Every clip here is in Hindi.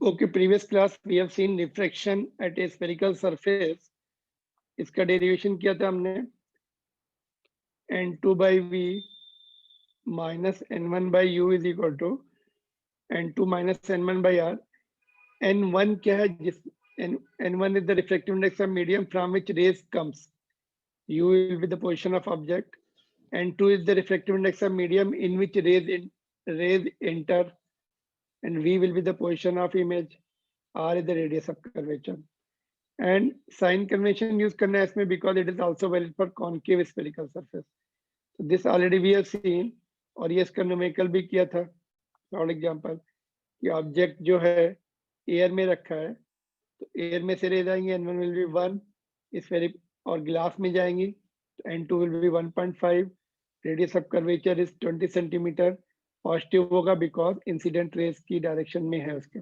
Okay, previous class we have seen refraction at a spherical surface. इसका डेरिवेशन किया था हमने n2 by v minus n1 by u is equal to n2 minus n1 by r. n1 क्या है? जिस n1 is the refractive index of medium from which rays comes. u will be the position of object. n2 is the refractive index of medium in which rays enter, and v will be the position of image. r is the radius of curvature. And sign convention use करना है इसमें because it is also valid for concave spherical surface. So this already we have seen, और ये इसका numerical भी किया था. फॉर एग्जाम्पल कि ऑब्जेक्ट जो है एयर में रखा है, तो एयर में से रेज आएंगे n1 विल बी 1 स्फेरिक, और ग्लास में जाएंगी तो n2 will be 1.5. Radius of curvature is 20 centimetre. Positive होगा बिकॉज इंसिडेंट रेज की डायरेक्शन में है उसके,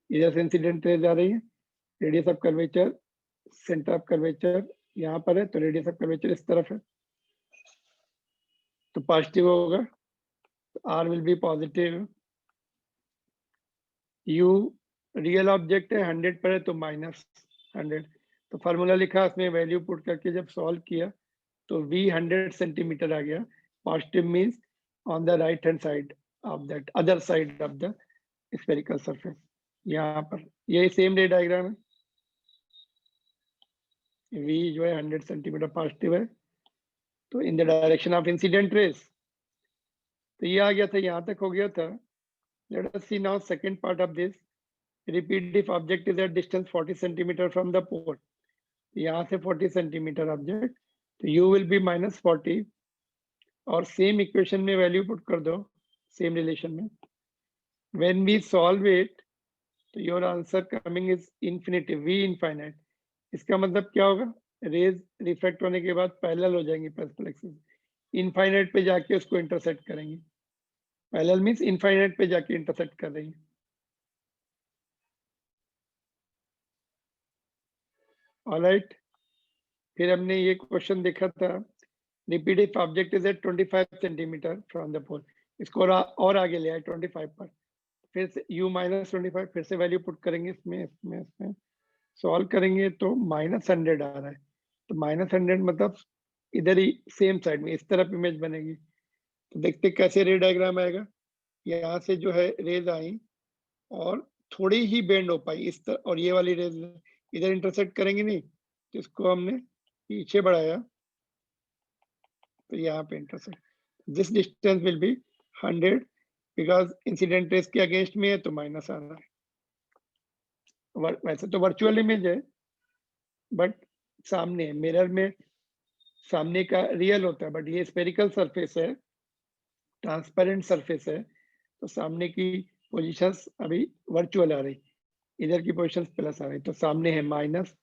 इधर से इंसिडेंट रेज आ रही है. Radius of curvature, centre of curvature यहाँ पर है, तो रेडियस ऑफ कर्वेचर इस तरफ है, तो पॉजिटिव होगा. तो r will be positive. u real object है, 100 पर है तो -100. तो फार्मूला लिखा, उसमें वैल्यू पुट करके जब सॉल्व किया तो v 100 सेंटीमीटर आ गया. Positive means on the right hand side of that other side of the spherical surface. यहाँ पर ये सेम रे डायग्राम है. v जो है 100 सेंटीमीटर पॉजिटिव है, तो in the direction of incident raise. तो ये आ गया था, यहाँ तक हो गया था. Let us see now second part of this. Repeat if object is at distance 40 centimeter from the pole. यहाँ से 40 सेंटीमीटर ऑब्जेक्ट, तो u will be -40. और सेम इक्वेशन में वैल्यू पुट कर दो सेम रिलेशन में. When we solve it, तो your answer coming is infinity, v infinite. इसका मतलब क्या होगा? रेज रिफ्लेक्ट होने के बाद पैरेलल हो जाएंगी प्रिंसिपल एक्सिस, इनफाइनाइट पे जाके उसको इंटरसेक्ट करेंगे. पैरेलल मींस इनफाइनाइट पे जाके इंटरसेक्ट कर रही है. ऑलराइट, फिर हमने ये क्वेश्चन देखा था. Repeat if object is at 25 centimetre from the pole. इसको और आगे ले आए 25 पर, फिर से u -25, फिर से वैल्यू पुट करेंगे इसमें सॉल्व करेंगे तो -100 आ रहा है. तो -100 मतलब इधर ही सेम साइड में इस तरफ इमेज बनेगी. तो देखते कैसे रे डायग्राम आएगा. यहाँ से जो है रेज आई और थोड़ी ही बेंड हो पाई इस तरह, और ये वाली रेज इधर इंटरसेक्ट करेंगे नहीं, तो इसको हमने पीछे बढ़ाया, तो यहाँ पे intersect. This distance will be 100 because incident raise के अगेंस्ट में है, तो माइनस आ रहा है. वैसे तो वर्चुअल इमेज है, बट सामने मिरर में सामने का रियल होता है, बट ये स्फेरिकल सरफेस है, ट्रांसपेरेंट सरफेस है, तो सामने की पोजीशंस अभी वर्चुअल आ रही, इधर की पोजीशंस प्लस आ रही, तो सामने है माइनस.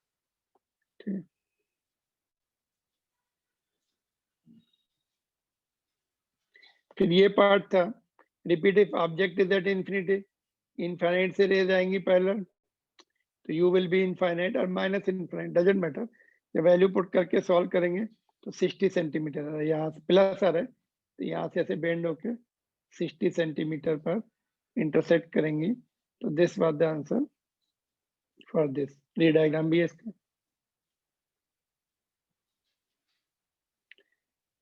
फिर ये पार्ट था. Repeat if object is at infinity. Infinite से रेज आएंगी पैरेलल, तो u विल बी इनफाइनाइट और माइनस इनफाइनाइट, डजंट मैटर. जब वैल्यू पुट करके सॉल्व करेंगे तो 60 सेंटीमीटर आ रहा है, यहाँ से प्लस आ रहा है, तो यहाँ से ऐसे बेंड होके 60 सेंटीमीटर पर इंटरसेक्ट करेंगी. तो this was the answer for this. रे डायग्राम भी है इसका.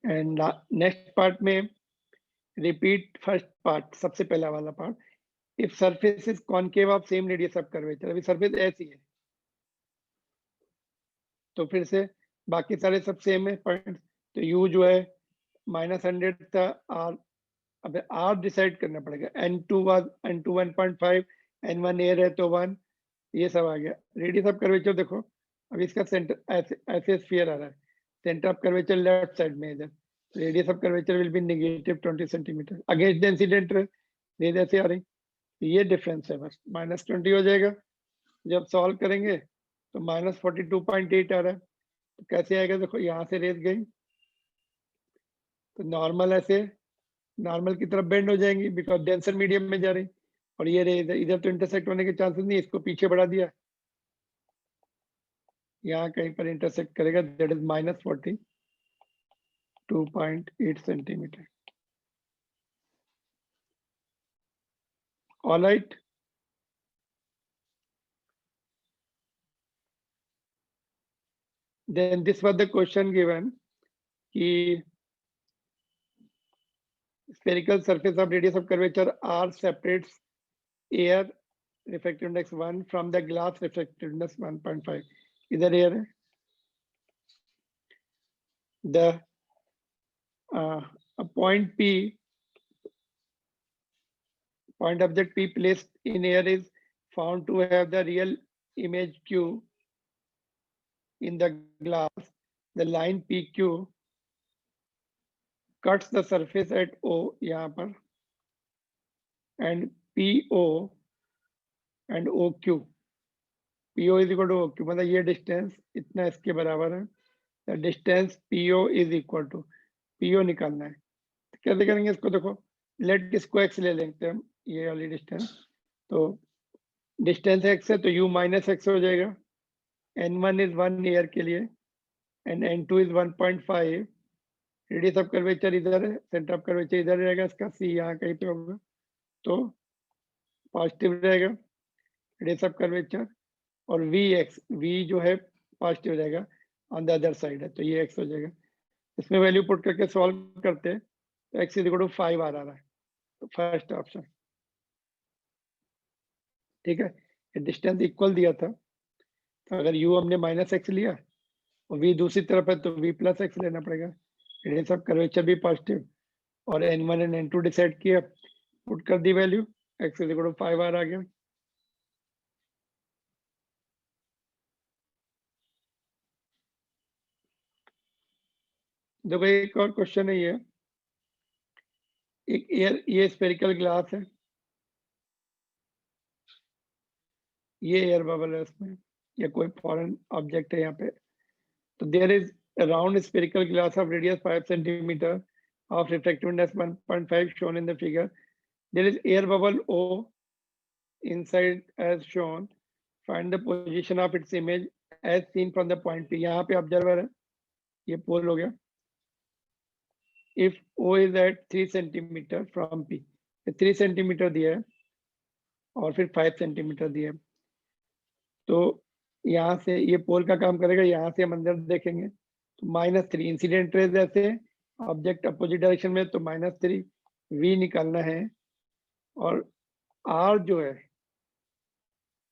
एंड नेक्स्ट पार्ट में रिपीट फर्स्ट पार्ट, सबसे पहला वाला part. If surface is concave of same radius of curvature. अभी सरफेस ऐसी है, तो फिर से बाकी सारे सब सेम है पॉइंट. तो u जो है -100 था, r अब r डिसाइड करना पड़ेगा. n2 1.5, n1 एयर है तो 1, ये सब आ गया. रेडियस ऑफ कर्वेचर देखो, अब इसका सेंटर ऐसे स्फीयर आ रहा है, centre of curvature left side में इधर. Radius of curvature will be -20 centimetre against the incident raise ऐसे आ रही. ये डिफरेंस है, बस -20 हो जाएगा. जब सॉल्व करेंगे तो -42.8 आ रहा है. तो कैसे आएगा? देखो यहाँ से रेज गई तो नॉर्मल ऐसे नॉर्मल की तरफ बेंड हो जाएंगी बिकॉज डेंसर मीडियम में जा रही, और ये रेज इधर तो इंटरसेक्ट होने के चांसेस नहीं, इसको पीछे बढ़ा दिया, यहाँ कहीं पर इंटरसेक्ट करेगा. That is -42.8 centimetre. Alright, then this was the question given कि spherical surface of radius of curvature R separates air refractive index 1 from the glass refractive index 1.5. इधर air है. The a point object P placed in air is found to have the real image Q in the glass. The line PQ cuts the surface at O यहाँ पर and PO and OQ. PO is equal to OQ, मतलब ये डिस्टेंस इतना इसके बराबर है. The distance PO is equal to PO निकालना है. तो कैसे करेंगे इसको? देखो, लेट इसको x ले लेते हैं हम, ये वाली डिस्टेंस. तो डिस्टेंस x है तो u माइनस x हो जाएगा. n1 इज 1 ईयर के लिए and n2 is 1.5. Radius of curvature इधर है, सेंटर ऑफ कर्वेचर इधर रहेगा, इसका c यहाँ कहीं पे होगा तो पॉजिटिव रहेगा रेडियस ऑफ कर्वेचर. और v जो है पॉजिटिव रहेगा, ऑन द अदर साइड है, तो ये x हो जाएगा. इसमें वैल्यू पुट करके सॉल्व करते हैं तो x इज इक्वल टू 5 आ रहा है. तो फर्स्ट ऑप्शन ठीक है. डिस्टेंस इक्वल दिया था तो अगर u हमने माइनस एक्स लिया और v दूसरी तरफ है तो v प्लस एक्स लेना पड़ेगा. रेडियस ऑफ कर्वेचर भी पॉजिटिव और n1 एंड n2 डिसाइड किया, पुट कर दी value, x is equal to 5 आ गया. देखो एक और क्वेश्चन है, ये स्फेरिकल ग्लास है, ये एयर बबल है उसमें, या कोई फॉरेन ऑब्जेक्ट है यहाँ पे. तो there is a round spherical glass of radius 5 centimeter of refractive index 1.5 shown in the figure. There is air bubble O inside as shown. Find the position of its image as seen from the point P. यहाँ पे ऑब्जर्वर है, ये पोल हो गया. If O is at 3 centimeter from P, 3 centimeter दिया है और फिर 5 centimeter दिया है, तो यहाँ से ये पोल का काम करेगा. यहाँ से हम अंदर देखेंगे तो -3 इंसिडेंट रेज ऐसे ऑब्जेक्ट अपोजिट डायरेक्शन में, तो -3 v निकालना है. और r जो है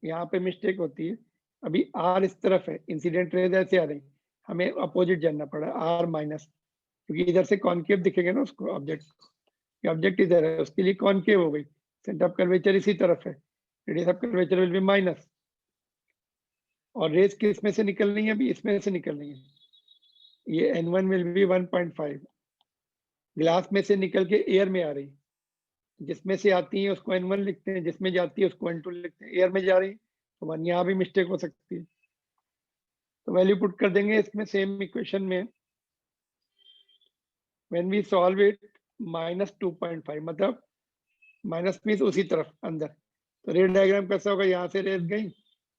यहाँ पे मिस्टेक होती है, अभी r इस तरफ है, इंसिडेंट रेज ऐसे आ रही, हमें अपोजिट जानना पड़ा r माइनस, क्योंकि इधर से कॉन्केव दिखेगा ना उसको ऑब्जेक्ट. ये ऑब्जेक्ट इधर है, उसके लिए कॉन्केव हो गई. सेंटर ऑफ कर्वेचर इसी तरफ है, radius of curvature will be minus. और रेज किस में से निकलनी है? अभी इसमें से निकलनी है. ये n1 विल बी 1.5. ग्लास में से निकल के एयर में आ रही, जिसमें से आती है उसको n1 लिखते हैं, जिसमें जाती है उसको n2 लिखते हैं. एयर में जा रही तो 1, यहाँ भी मिस्टेक हो सकती है. तो वैल्यू पुट कर देंगे इसमें सेम इक्वेशन में. व्हेन वी सॉल्व इट -2.5, मतलब माइनस मीन्स उसी तरफ अंदर. तो रेड डायग्राम कैसा होगा? यहाँ से रेज गई,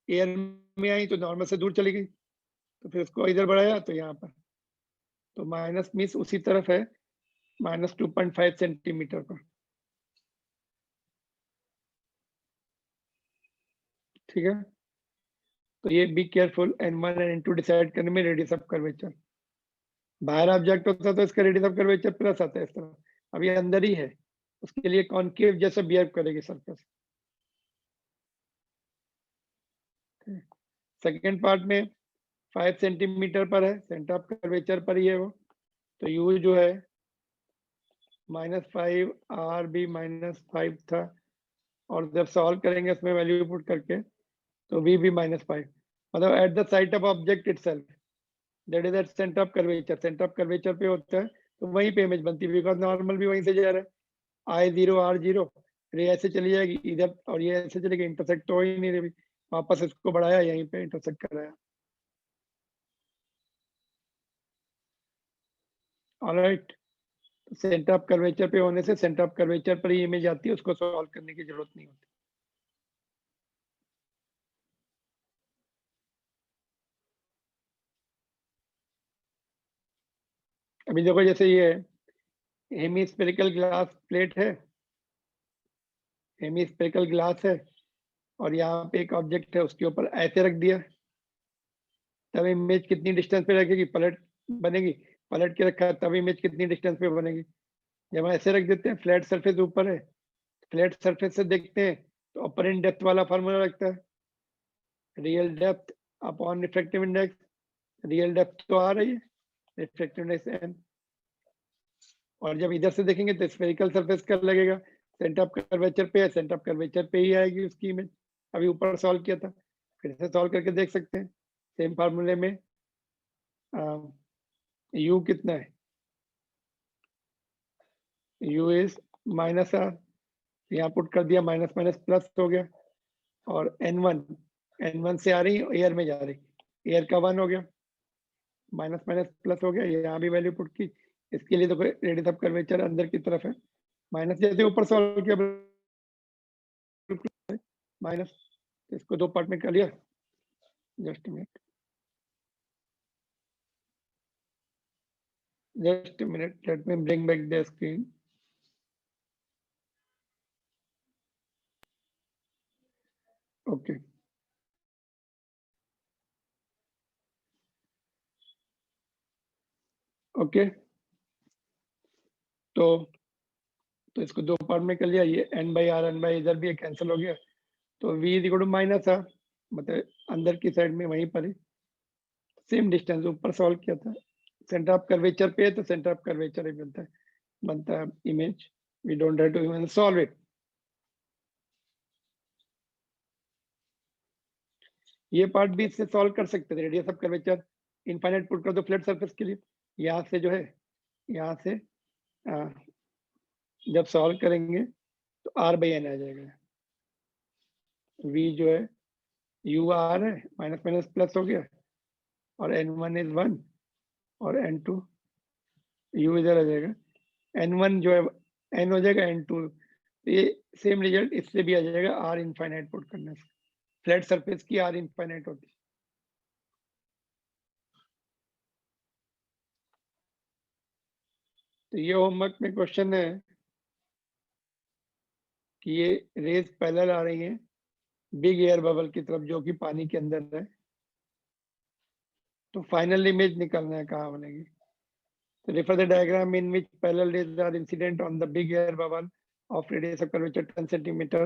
एयर में आई तो नॉर्मल से दूर चली गई, तो फिर उसको इधर बढ़ाया तो यहाँ पर, तो माइनस मीन्स उसी तरफ है, -2.5 सेंटीमीटर पर. ठीक है. तो ये बी केयरफुल, n1 और n2 डिसाइड करने में रेडियस ऑफ कर्वेचर. बाहर ऑब्जेक्ट होता तो इसका रेडियस ऑफ कर्वेचर प्लस आता है इस तरह, अब ये अंदर ही है, उसके लिए कॉन्केव जैसा बिहेव करेगी सरफेस. सेकेंड पार्ट में 5 सेंटीमीटर पर है, सेंटर ऑफ कर्वेचर पर ही है वो, तो u जो है -5, r भी -5 था, और जब सॉल्व करेंगे इसमें वैल्यू पुट करके तो v भी -5, मतलब at the site of object itself, that is at centre of curvature. Centre of curvature पे होता है तो वहीं पे इमेज बनती है, बिकॉज नॉर्मल भी वहीं से जा रहा है. I0 R0 रे ऐसे चली जाएगी इधर और ये ऐसे चलेगी, इंटरसेक्ट तो हो ही नहीं रही, वापस इसको बढ़ाया यहीं पे इंटरसेक्ट कराया. ऑलराइट. सेंटर ऑफ कर्वेचर पे होने से सेंटर ऑफ कर्वेचर पर ही इमेज आती है, उसको सॉल्व करने की जरूरत नहीं होती. अभी देखो जैसे ये हेमीस्फेरिकल ग्लास प्लेट है, हेमीस्फेरिकल ग्लास है और यहाँ पे एक ऑब्जेक्ट है, उसके ऊपर ऐसे रख दिया, तब इमेज कितनी डिस्टेंस पे रखेगी, पलट बनेगी, पलट के रखा तब इमेज कितनी डिस्टेंस पे बनेगी। जब ऐसे रख देते हैं, फ्लैट सरफेस ऊपर है, फ्लैट सरफेस से देखते हैं तो अपरेंट डेप्थ वाला फार्मूला लगता है, real depth upon refractive index. Real depth तो आ रही है, रिफ्रैक्टिव इंडेक्स n। और जब इधर से देखेंगे तो स्फेरिकल सरफेस का लगेगा, सेंटर ऑफ कर्वेचर पे है, सेंटर ऑफ कर्वेचर पे ही आएगी उसकी इमेज। अभी ऊपर सॉल्व किया था, फिर से सॉल्व करके देख सकते हैं। सेम फार्मूले में u कितना है, u इज माइनस आर, यहाँ पुट कर दिया, माइनस माइनस प्लस हो गया। और n1 से आ रही है, एयर में जा रही, एयर का 1 हो गया, माइनस माइनस प्लस हो गया, यहाँ भी वैल्यू पुट की। इसके लिए देखो रेडियस ऑफ कर्वेचर अंदर की तरफ है, माइनस जैसे ऊपर सॉल्व किया माइनस, इसको 2 पार्ट में कर लिया। Just minute, let me bring back the screen. Okay, okay, तो इसको 2 पार्ट में कर लिया। ये n by R, n by इधर भी कैंसिल हो गया, तो v is equal to minus R, मतलब अंदर की साइड में वहीं पर ही सेम डिस्टेंस ऊपर सॉल्व किया था। सेंटर ऑफ कर्वेचर पे है तो सेंटर ऑफ कर्वेचर ही बनता है image. We don't have to even solve it. ये पार्ट भी इससे सॉल्व कर सकते थे, radius of curvature infinite put कर दो फ्लैट सरफेस के लिए। यहाँ से जो है, यहाँ से जब सॉल्व करेंगे तो r बाई एन आ जाएगा। v जो है u r है, माइनस माइनस प्लस हो गया, और n1 इज 1 और n2 u इधर आ जाएगा। n1 जो है n हो जाएगा, n2, तो ये सेम रिजल्ट इससे भी आ जाएगा, r इनफाइनाइट पुट करने से। फ्लैट सरफेस की r इनफाइनाइट होती है। तो ये होमवर्क में क्वेश्चन है कि ये रेज पैरेलल आ रही है बिग एयर बबल की तरफ जो कि पानी के अंदर है, तो फाइनल इमेज निकालना है कहाँ बनेगी। तो refer the diagram in which parallel rays are incident on the big air bubble of radius of curvature 10 centimeter,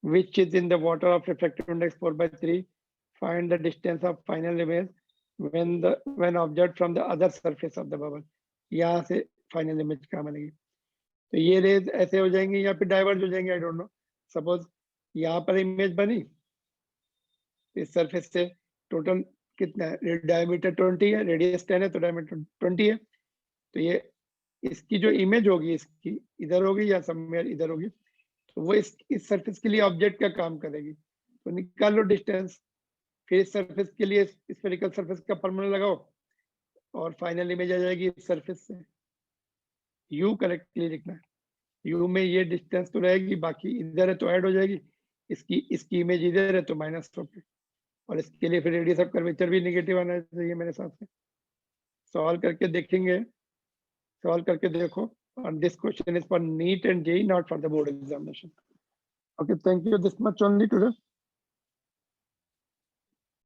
which is in the water of refractive index 4/3. Find the distance of final image when observed from the other surface of the bubble. यहाँ से फाइनल इमेज कहाँ बनेगी। तो ये रेज ऐसे हो जाएंगी या फिर डाइवर्ज हो जाएंगे, आई डोंट नो। सपोज यहाँ पर इमेज बनी, इस सरफेस से टोटल कितना है, डायमीटर 20 है, रेडियस 10 है, तो डायमीटर 20 है। तो ये इसकी जो इमेज होगी, इसकी इधर होगी या समवेयर इधर होगी, तो वो इस सरफेस के लिए ऑब्जेक्ट का काम करेगी। तो निकाल लो डिस्टेंस, फिर इस सरफेस के लिए स्फेरिकल सरफेस का फॉर्मूला लगाओ, और फाइनल इमेज आ जाएगी इस सरफेस से। यू करेक्टली लिखना है, यू में ये डिस्टेंस तो रहेगी, बाकी इधर है तो ऐड हो जाएगी, इसकी इमेज इधर है तो माइनस होगी। और इसके लिए फिर रेडियस ऑफ कर्वेचर भी नेगेटिव आना चाहिए मेरे हिसाब से। सॉल्व करके देखेंगे, सॉल्व करके देखो। And this question is for NEET and JEE, not for the board examination. Okay, thank you. This much only today.